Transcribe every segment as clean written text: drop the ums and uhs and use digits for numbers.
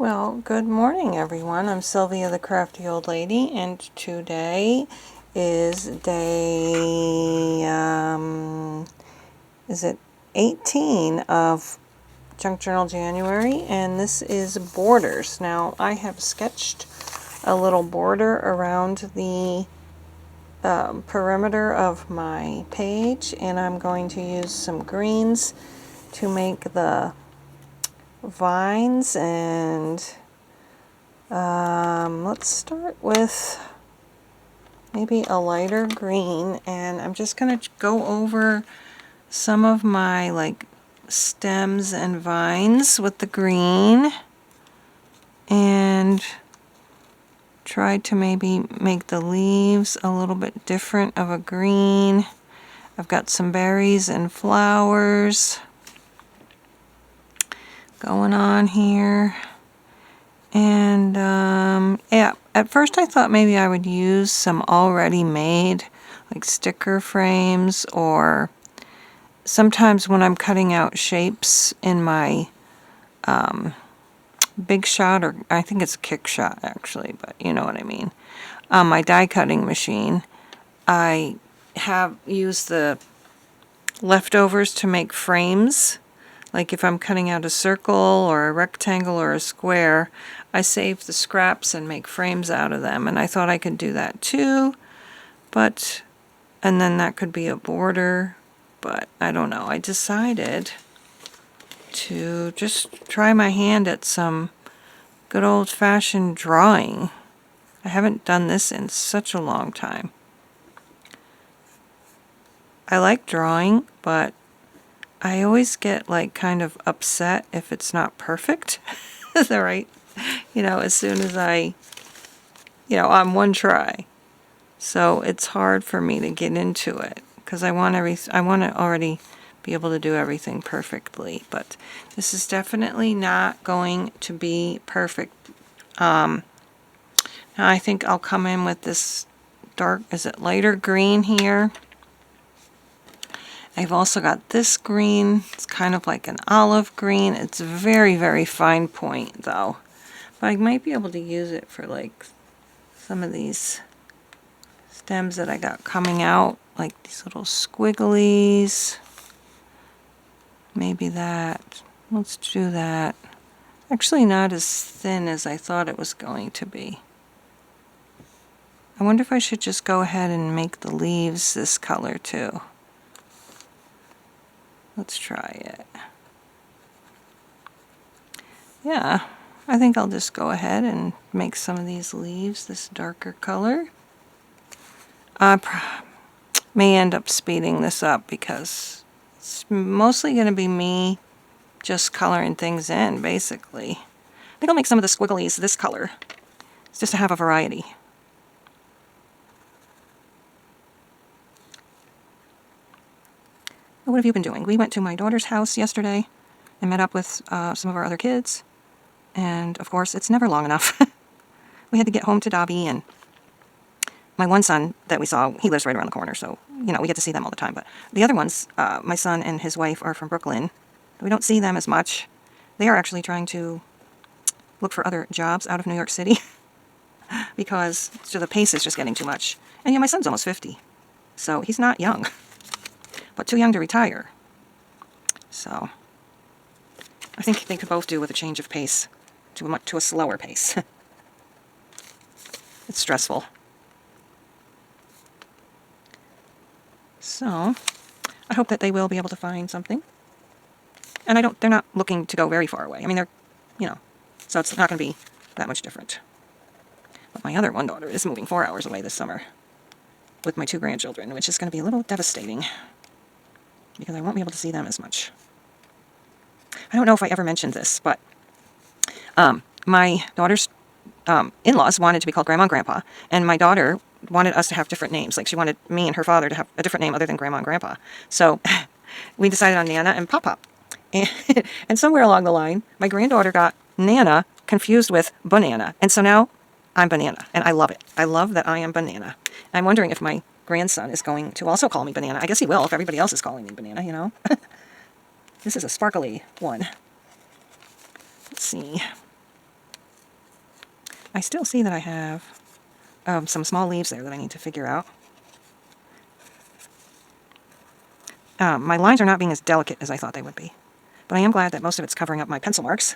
Well, good morning everyone. I'm Sylvia the Crafty Old Lady, and today is day, is it 18 of Junk Journal January, and this is borders. Now, I have sketched a little border around the perimeter of my page, and I'm going to use some greens to make the vines. And let's start with maybe a lighter green, and I'm just going to go over some of my stems and vines with the green and try to maybe make the leaves a little bit different of a green. I've got some berries and flowers going on here. And yeah, at first I thought maybe I would use some already made like sticker frames, or sometimes when I'm cutting out shapes in my Big Shot, or I think it's Kick Shot actually, but you know what I mean, my die cutting machine, I have used the leftovers to make frames. Like if I'm cutting out a circle or a rectangle or a square, I save the scraps and make frames out of them. And I thought I could do that too, and then that could be a border, but I don't know. I decided to just try my hand at some good old-fashioned drawing. I haven't done this in such a long time. I like drawing, but I always get kind of upset if it's not perfect. Is that right? As soon as on one try. So it's hard for me to get into it because I want to already be able to do everything perfectly. But this is definitely not going to be perfect. Now I think I'll come in with this lighter green here. I've also got this green. It's kind of like an olive green. It's very, very fine point though. But I might be able to use it for some of these stems that I got coming out, like these little squigglies. Maybe that. Let's do that. Actually not as thin as I thought it was going to be. I wonder if I should just go ahead and make the leaves this color too. Let's try it. Yeah, I think I'll just go ahead and make some of these leaves this darker color. I may end up speeding this up because it's mostly going to be me just coloring things in, basically. I think I'll make some of the squigglies this color. It's just to have a variety. What have you been doing? We went to my daughter's house yesterday and met up with some of our other kids. And of course, it's never long enough. We had to get home to Dobby, and my one son that we saw, he lives right around the corner, so, we get to see them all the time. But the other ones, my son and his wife are from Brooklyn. We don't see them as much. They are actually trying to look for other jobs out of New York City because the pace is just getting too much. And my son's almost 50, so he's not young, but too young to retire. So I think they could both do with a change of pace to a slower pace. It's stressful. So I hope that they will be able to find something. And they're not looking to go very far away. I mean, so it's not going to be that much different. But my other one daughter is moving 4 hours away this summer with my 2 grandchildren, which is going to be a little devastating because I won't be able to see them as much. I don't know if I ever mentioned this, but my daughter's in-laws wanted to be called Grandma and Grandpa, and my daughter wanted us to have different names. She wanted me and her father to have a different name other than Grandma and Grandpa. So we decided on Nana and Pop Pop. And somewhere along the line, my granddaughter got Nana confused with Banana, and so now I'm Banana, and I love it. I love that I am Banana. I'm wondering if my grandson is going to also call me Banana. I guess he will if everybody else is calling me Banana, This is a sparkly one. Let's see. still see that I have some small leaves there that I need to figure out. My lines are not being as delicate as I thought they would be, but I am glad that most of it's covering up my pencil marks.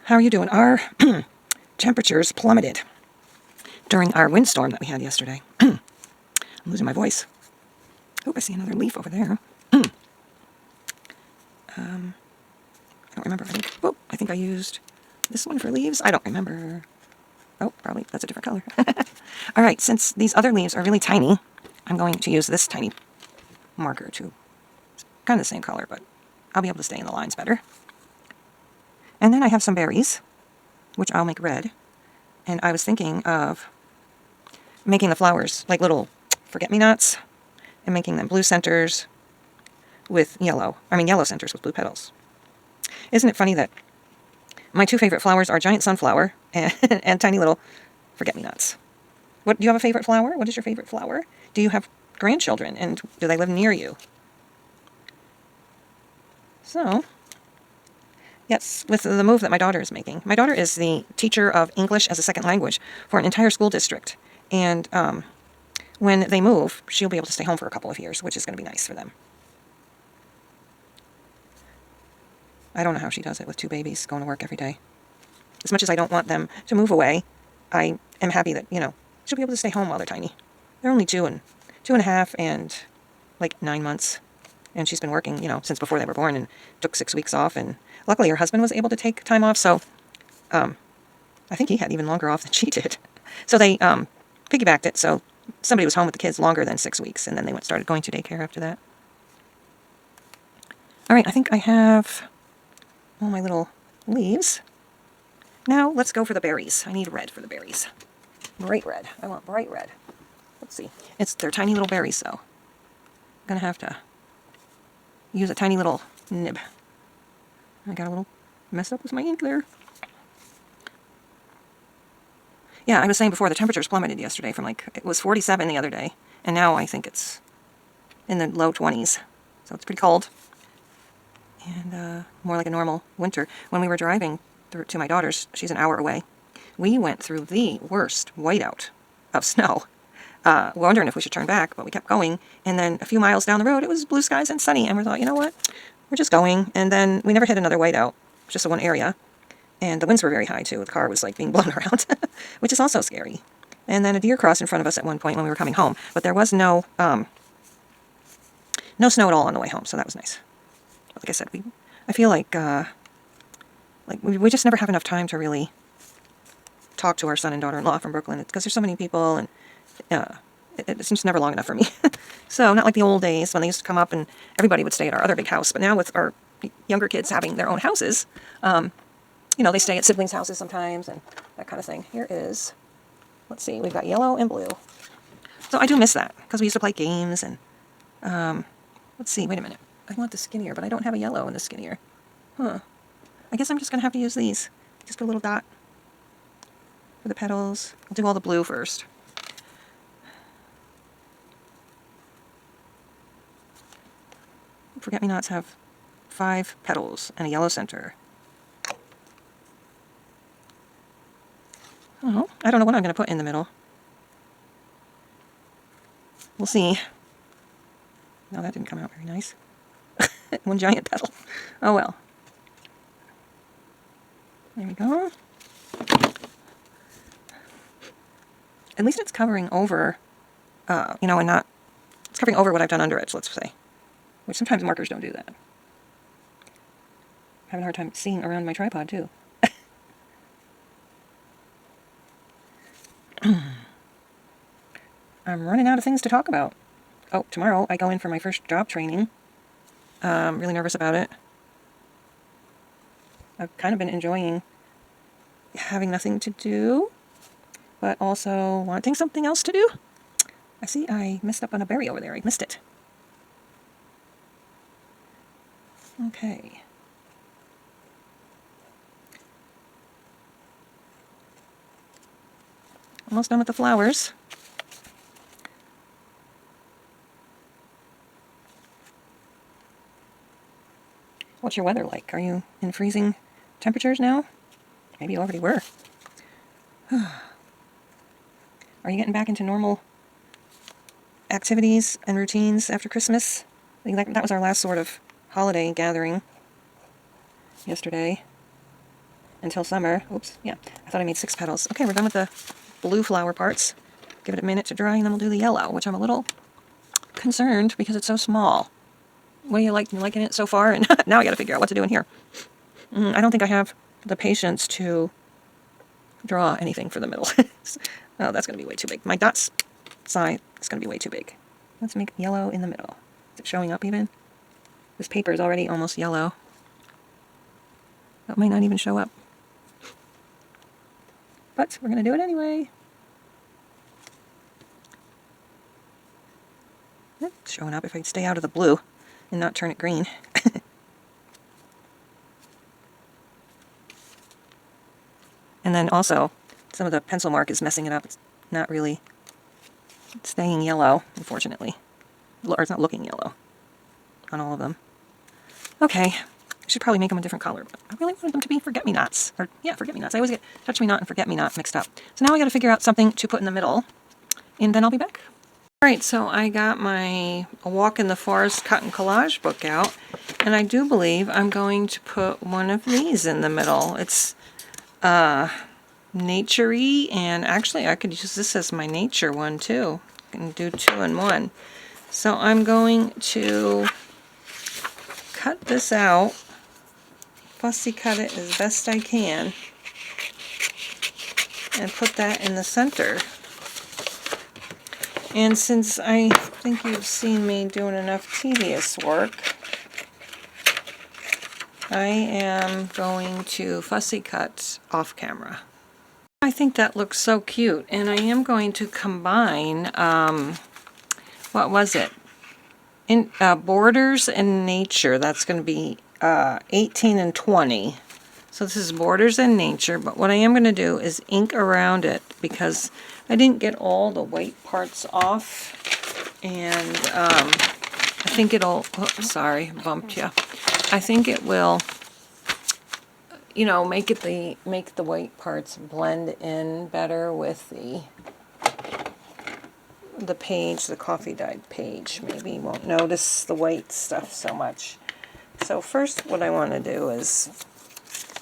How are you doing? Our temperatures plummeted during our windstorm that we had yesterday. I'm losing my voice. Oh, I see another leaf over there. I don't remember. I think I used this one for leaves. I don't remember. Oh, probably that's a different color. All right, since these other leaves are really tiny, I'm going to use this tiny marker to, it's kind of the same color, but I'll be able to stay in the lines better. And then I have some berries, which I'll make red. And I was thinking of making the flowers like little forget-me-nots and making them blue centers with yellow. Yellow centers with blue petals. Isn't it funny that my two favorite flowers are giant sunflower and tiny little forget-me-nots? Do you have a favorite flower? What is your favorite flower? Do you have grandchildren, and do they live near you? So, yes, with the move that my daughter is making. My daughter is the teacher of English as a second language for an entire school district. And when they move, she'll be able to stay home for a couple of years, which is going to be nice for them. I don't know how she does it with two babies going to work every day. As much as I don't want them to move away, I am happy that, she'll be able to stay home while they're tiny. They're only 2.5 and like 9 months. And she's been working, since before they were born, and took 6 weeks off. And luckily her husband was able to take time off, so I think he had even longer off than she did. So they piggybacked it, so somebody was home with the kids longer than 6 weeks, and then they started going to daycare after that. All right, I think I have all my little leaves. Now let's go for the berries. I need red for the berries. Bright red. I want bright red. Let's see. They're tiny little berries, so I'm going to have to use a tiny little nib. I got a little messed up with my ink there. Yeah, I was saying before, the temperatures plummeted yesterday from it was 47 the other day, and now I think it's in the low 20s. So it's pretty cold. And more like a normal winter. When we were driving to my daughter's, she's an hour away, we went through the worst whiteout of snow. Wondering if we should turn back, but we kept going. And then a few miles down the road, it was blue skies and sunny. And we thought, you know what? We're just going. And then we never hit another whiteout, just the one area. And the winds were very high, too. The car was being blown around, which is also scary. And then a deer crossed in front of us at one point when we were coming home. But there was no snow at all on the way home, so that was nice. Like I said, I feel like we just never have enough time to really talk to our son and daughter-in-law from Brooklyn. It's because there's so many people, and it's just never long enough for me. So not like the old days when they used to come up and everybody would stay at our other big house. But now with our younger kids having their own houses, they stay at siblings' houses sometimes and that kind of thing. Here is, let's see, we've got yellow and blue. So I do miss that because we used to play games and, let's see, wait a minute. I want the skinnier, but I don't have a yellow in the skinnier. I guess I'm just going to have to use these. Just a little dot for the petals. I'll do all the blue first. Forget-me-nots have 5 petals and a yellow center. Oh, I don't know what I'm going to put in the middle. We'll see. No, that didn't come out very nice. One giant petal. Oh well. There we go. At least it's covering over, and not, it's covering over what I've done under it, let's say. Which sometimes markers don't do that. I'm having a hard time seeing around my tripod, too. I'm running out of things to talk about. Oh, tomorrow I go in for my first job training. I'm really nervous about it. I've kind of been enjoying having nothing to do, but also wanting something else to do. I see I messed up on a berry over there. I missed it. Okay. Almost done with the flowers. What's your weather like? Are you in freezing temperatures now? Maybe you already were. Are you getting back into normal activities and routines after Christmas? I think that was our last sort of holiday gathering yesterday until summer. Oops, yeah, I thought I made 6 petals. Okay, we're done with the blue flower parts. Give it a minute to dry, and then we'll do the yellow, which I'm a little concerned because it's so small. What do you like? You liking it so far? And now I got to figure out what to do in here. I don't think I have the patience to draw anything for the middle. Oh, that's going to be way too big. My dots size is going to be way too big. Let's make yellow in the middle. Is it showing up even? This paper is already almost yellow. That might not even show up. But we're going to do it anyway. It's showing up if I stay out of the blue and not turn it green. And then also, some of the pencil mark is messing it up. It's not really staying yellow, unfortunately. Or it's not looking yellow on all of them. Okay, I should probably make them a different color, but I really wanted them to be forget-me-nots. Or, yeah, forget-me-nots. I always get touch-me-not and forget-me-not mixed up. So now I got to figure out something to put in the middle, and then I'll be back. Alright, so I got my A Walk in the Forest Cut and Collage book out, and I do believe I'm going to put one of these in the middle. It's nature-y, and actually I could use this as my nature one too. I can do 2 in 1. So I'm going to cut this out, fussy cut it as best I can, and put that in the center. And since I think you've seen me doing enough tedious work, I am going to fussy cut off camera. I think that looks so cute, and I am going to combine, what was it? Borders and Nature. That's going to be 18 and 20. So this is Borders and Nature, but what I am going to do is ink around it because I didn't get all the white parts off, and I think it'll, oops, sorry, bumped you. I think it will, you know, make the white parts blend in better with the page, the coffee dyed page. Maybe you won't notice the white stuff so much. So first what I want to do is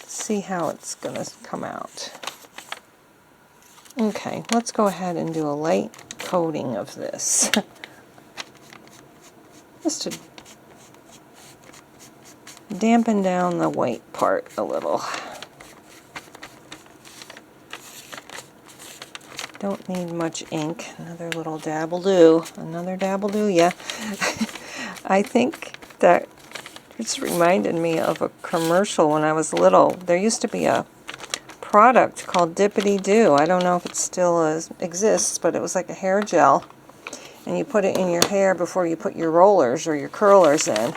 see how it's going to come out. Okay, let's go ahead and do a light coating of this. Just to dampen down the white part a little. Don't need much ink. Another little dabble-do. Another dabble-do, yeah. I think that it's reminded me of a commercial when I was little. There used to be a product called Dippity-Doo. I don't know if it still exists, but it was like a hair gel. And you put it in your hair before you put your rollers or your curlers in.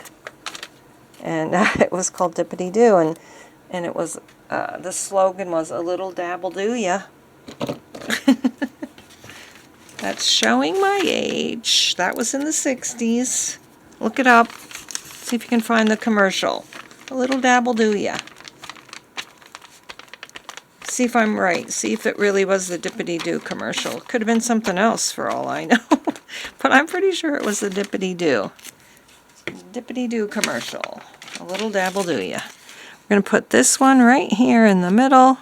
And it was called Dippity-Doo. And it was, the slogan was, a little dabble-do ya. That's showing my age. That was in the 60s. Look it up. See if you can find the commercial. A little dabble-do ya. See if I'm right. See if it really was the Dippity-Doo commercial. Could have been something else for all I know. But I'm pretty sure it was the Dippity-Doo. Dippity-Doo commercial. A little dabble-do ya. We're going to put this one right here in the middle.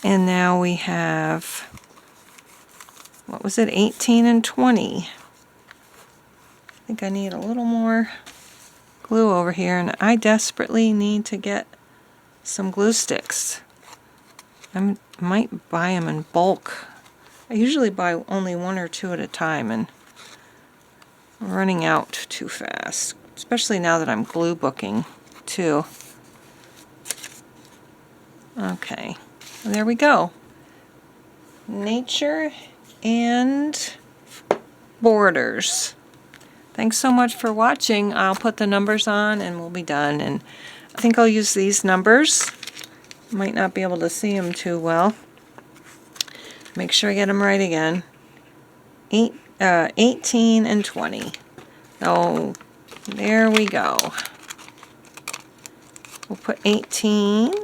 And now we have, what was it, 18 and 20. I think I need a little more glue over here, and I desperately need to get some glue sticks. I might buy them in bulk. I usually buy only 1 or 2 at a time, and I'm running out too fast, especially now that I'm glue booking too. Okay, there we go. Nature and borders. Thanks so much for watching. I'll put the numbers on and we'll be done. And I think I'll use these numbers. Might not be able to see them too well. Make sure I get them right again. 18 and 20. Oh, there we go. We'll put 18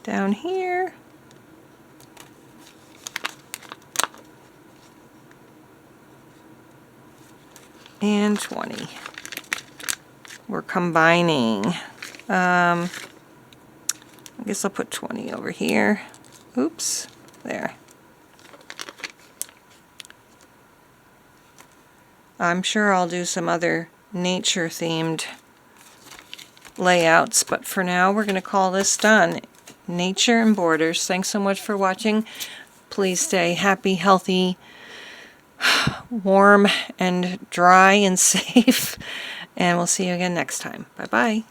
down here. and 20. We're combining. I guess I'll put 20 over here. Oops, there. I'm sure I'll do some other nature-themed layouts, but for now we're going to call this done. Nature and borders. Thanks so much for watching. Please stay happy, healthy, warm, and dry and safe. And we'll see you again next time. Bye-bye.